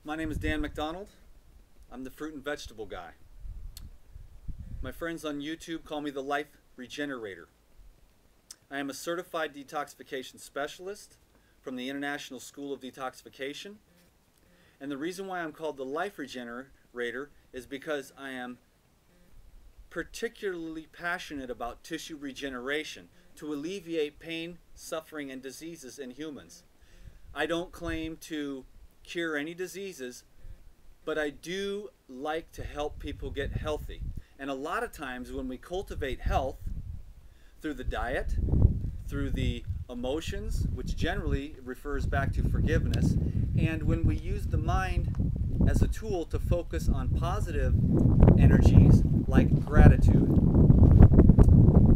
My name is Dan McDonald. I'm the fruit and vegetable guy. My friends on YouTube call me the LifeRegenerator. I am a certified detoxification specialist from the International School of Detoxification. And the reason why I'm called the LifeRegenerator is because I am particularly passionate about tissue regeneration to alleviate pain, suffering, and diseases in humans. I don't claim to cure any diseases, but I do like to help people get healthy. And a lot of times when we cultivate health through the diet, through the emotions, which generally refers back to forgiveness, and when we use the mind as a tool to focus on positive energies like gratitude.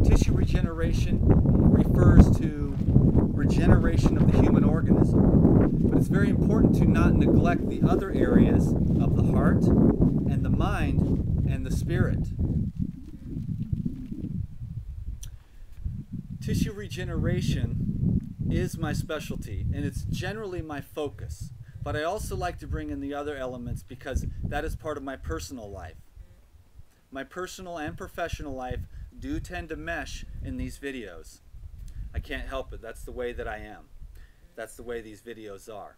Tissue regeneration refers to regeneration of the human organism, but it's very important to not neglect the other areas of the heart and the mind and the spirit. Tissue regeneration is my specialty, and it's generally my focus, but I also like to bring in the other elements because that is part of my personal life. My personal and professional life do tend to mesh in these videos. I can't help it. That's the way that I am. That's the way these videos are.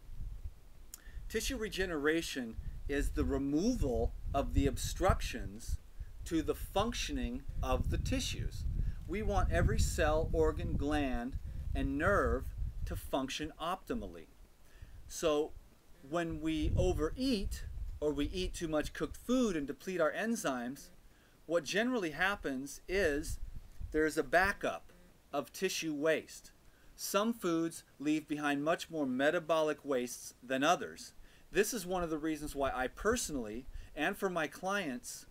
Tissue regeneration is the removal of the obstructions to the functioning of the tissues. We want every cell, organ, gland, and nerve to function optimally. So when we overeat or we eat too much cooked food and deplete our enzymes, what generally happens is there's a backup of tissue waste. Some foods leave behind much more metabolic wastes than others. This is one of the reasons why I personally, and for my clients,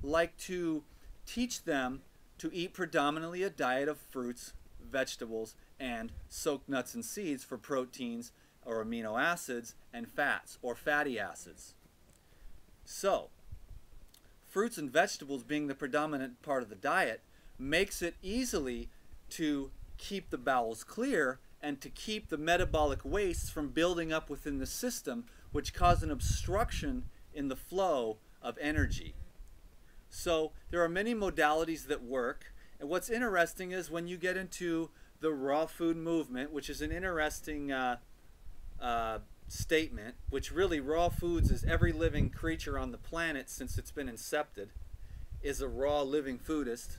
like to teach them to eat predominantly a diet of fruits, vegetables, and soaked nuts and seeds for proteins or amino acids and fats or fatty acids. So, fruits and vegetables being the predominant part of the diet makes it easily to keep the bowels clear and to keep the metabolic wastes from building up within the system, which cause an obstruction in the flow of energy. So there are many modalities that work, and what's interesting is when you get into the raw food movement, which is an interesting statement, which really raw foods is every living creature on the planet since it's been incepted is a raw living foodist,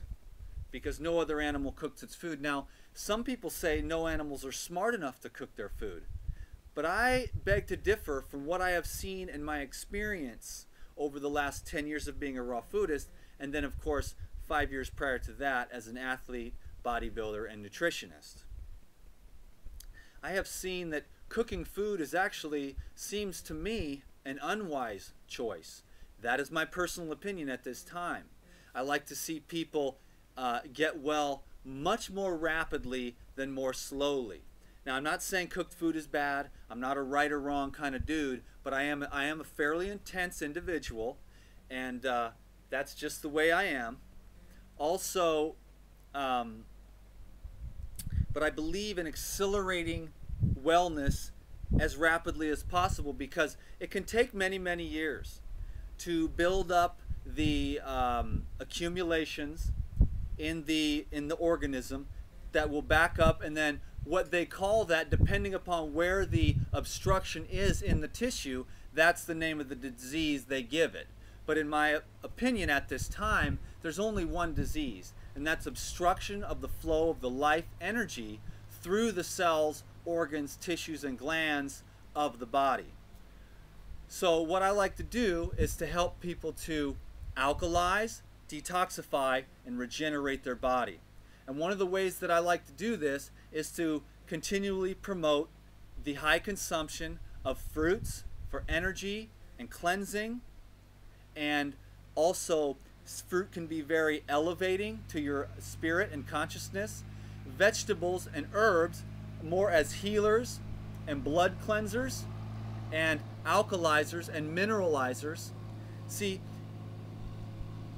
because no other animal cooks its food. Now, some people say no animals are smart enough to cook their food, but I beg to differ from what I have seen in my experience over the last 10 years of being a raw foodist, and then of course 5 years prior to that as an athlete, bodybuilder, and nutritionist. I have seen that cooking food is actually, seems to me, an unwise choice. That is my personal opinion at this time. I like to see people get well much more rapidly than more slowly. Now, I'm not saying cooked food is bad. I'm not a right or wrong kind of dude, but I am a fairly intense individual, and that's just the way I am. Also, but I believe in accelerating wellness as rapidly as possible because it can take many, many years to build up the accumulations in the organism that will back up, and then what they call that, depending upon where the obstruction is in the tissue, that's the name of the disease they give it. But in my opinion at this time, there's only one disease, and that's obstruction of the flow of the life energy through the cells, organs, tissues, and glands of the body. So what I like to do is to help people to alkalize, detoxify, and regenerate their body. And one of the ways that I like to do this is to continually promote the high consumption of fruits for energy and cleansing. And also, fruit can be very elevating to your spirit and consciousness. Vegetables and herbs more as healers and blood cleansers and alkalizers and mineralizers. See,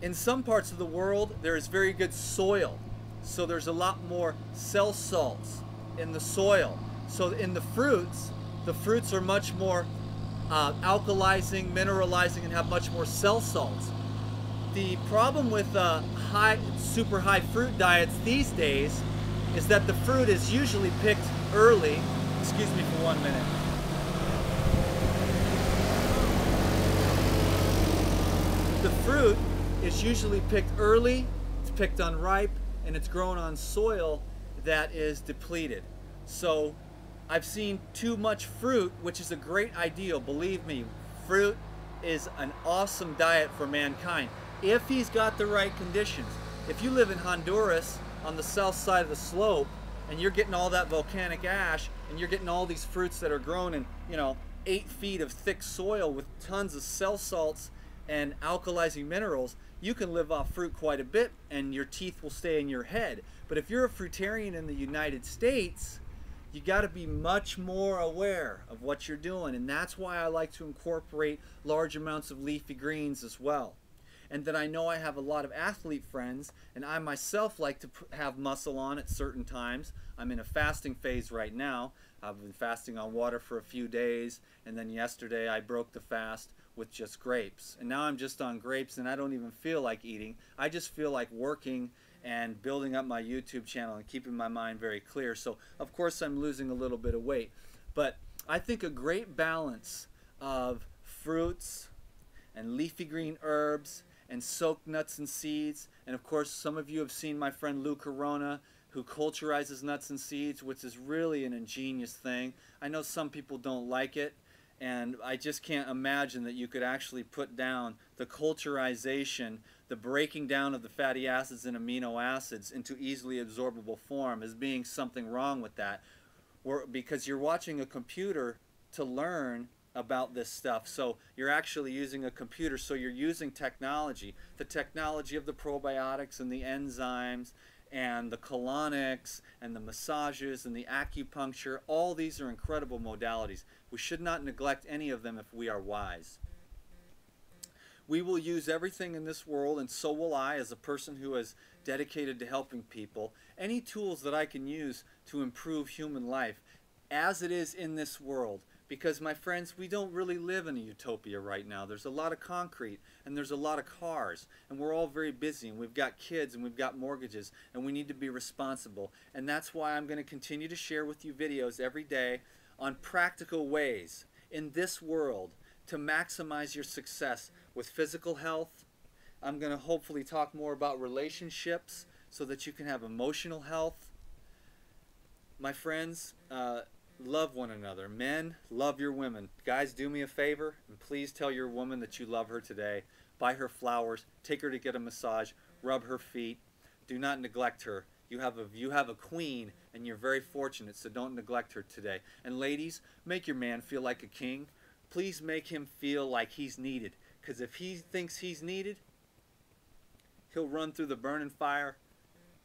in some parts of the world there is very good soil, so there's a lot more cell salts in the soil. So in the fruits are much more alkalizing, mineralizing, and have much more cell salts. The problem with super high fruit diets these days is that the fruit is usually picked early. Excuse me for 1 minute. The fruit is usually picked early, it's picked unripe, and it's grown on soil that is depleted. So I've seen too much fruit, which is a great ideal. Believe me, fruit is an awesome diet for mankind if he's got the right conditions. If you live in Honduras on the south side of the slope and you're getting all that volcanic ash and you're getting all these fruits that are grown in, 8 feet of thick soil with tons of cell salts and alkalizing minerals, you can live off fruit quite a bit and your teeth will stay in your head. But if you're a fruitarian in the United States, you got to be much more aware of what you're doing, and that's why I like to incorporate large amounts of leafy greens as well. And then I know I have a lot of athlete friends, and I myself like to have muscle on at certain times. I'm in a fasting phase right now. I've been fasting on water for a few days, and then yesterday I broke the fast with just grapes. And now I'm just on grapes, and I don't even feel like eating. I just feel like working and building up my YouTube channel and keeping my mind very clear. So of course I'm losing a little bit of weight. But I think a great balance of fruits and leafy green herbs and soaked nuts and seeds, and of course some of you have seen my friend Lou Corona, who culturizes nuts and seeds, which is really an ingenious thing. I know some people don't like it, and I just can't imagine that you could actually put down the culturization, the breaking down of the fatty acids and amino acids into easily absorbable form as being something wrong with that. Because you're watching a computer to learn about this stuff. So you're actually using a computer, so you're using technology. The technology of the probiotics and the enzymes and the colonics and the massages and the acupuncture, all these are incredible modalities. We should not neglect any of them if we are wise. We will use everything in this world, and so will I as a person who is dedicated to helping people, any tools that I can use to improve human life as it is in this world. Because, my friends, we don't really live in a utopia right now. There's a lot of concrete and there's a lot of cars, and we're all very busy, and we've got kids and we've got mortgages, and we need to be responsible. And that's why I'm going to continue to share with you videos every day on practical ways in this world to maximize your success with physical health. I'm going to hopefully talk more about relationships so that you can have emotional health. My friends, love one another. Men, love your women. Guys, do me a favor and please tell your woman that you love her today. Buy her flowers, take her to get a massage, rub her feet. Do not neglect her. You have a queen, and you're very fortunate, so don't neglect her today. And ladies, make your man feel like a king. Please make him feel like he's needed, because if he thinks he's needed, he'll run through the burning fire.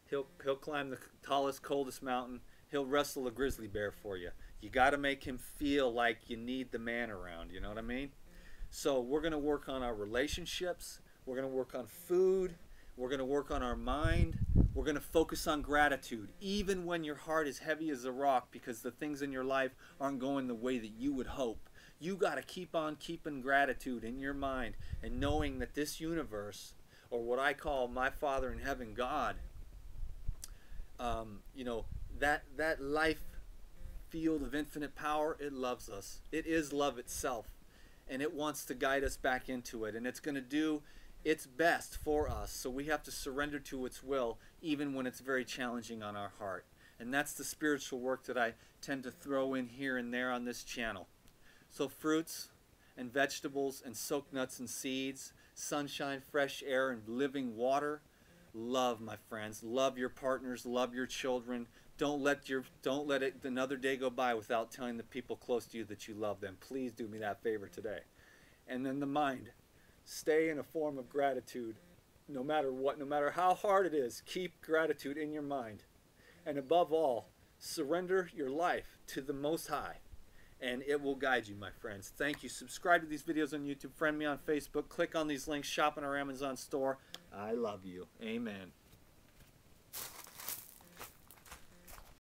He'll climb the tallest, coldest mountain. He'll wrestle a grizzly bear for you. You got to make him feel like you need the man around, you know what I mean? So we're going to work on our relationships. We're going to work on food. We're going to work on our mind. We're going to focus on gratitude, even when your heart is heavy as a rock because the things in your life aren't going the way that you would hope. You got to keep on keeping gratitude in your mind and knowing that this universe, or what I call my Father in heaven, God, that life field of infinite power, it loves us. It is love itself, and it wants to guide us back into it, and it's going to do its best for us. So we have to surrender to its will, even when it's very challenging on our heart. And that's the spiritual work that I tend to throw in here and there on this channel. So fruits and vegetables and soaked nuts and seeds, sunshine, fresh air, and living water. Love, my friends. Love your partners. Love your children. Don't let another day go by without telling the people close to you that you love them. Please do me that favor today. And then the mind. Stay in a form of gratitude no matter what, no matter how hard it is. Keep gratitude in your mind. And above all, surrender your life to the Most High, and it will guide you, my friends. Thank you. Subscribe to these videos on YouTube. Friend me on Facebook. Click on these links. Shop in our Amazon store. I love you. Amen.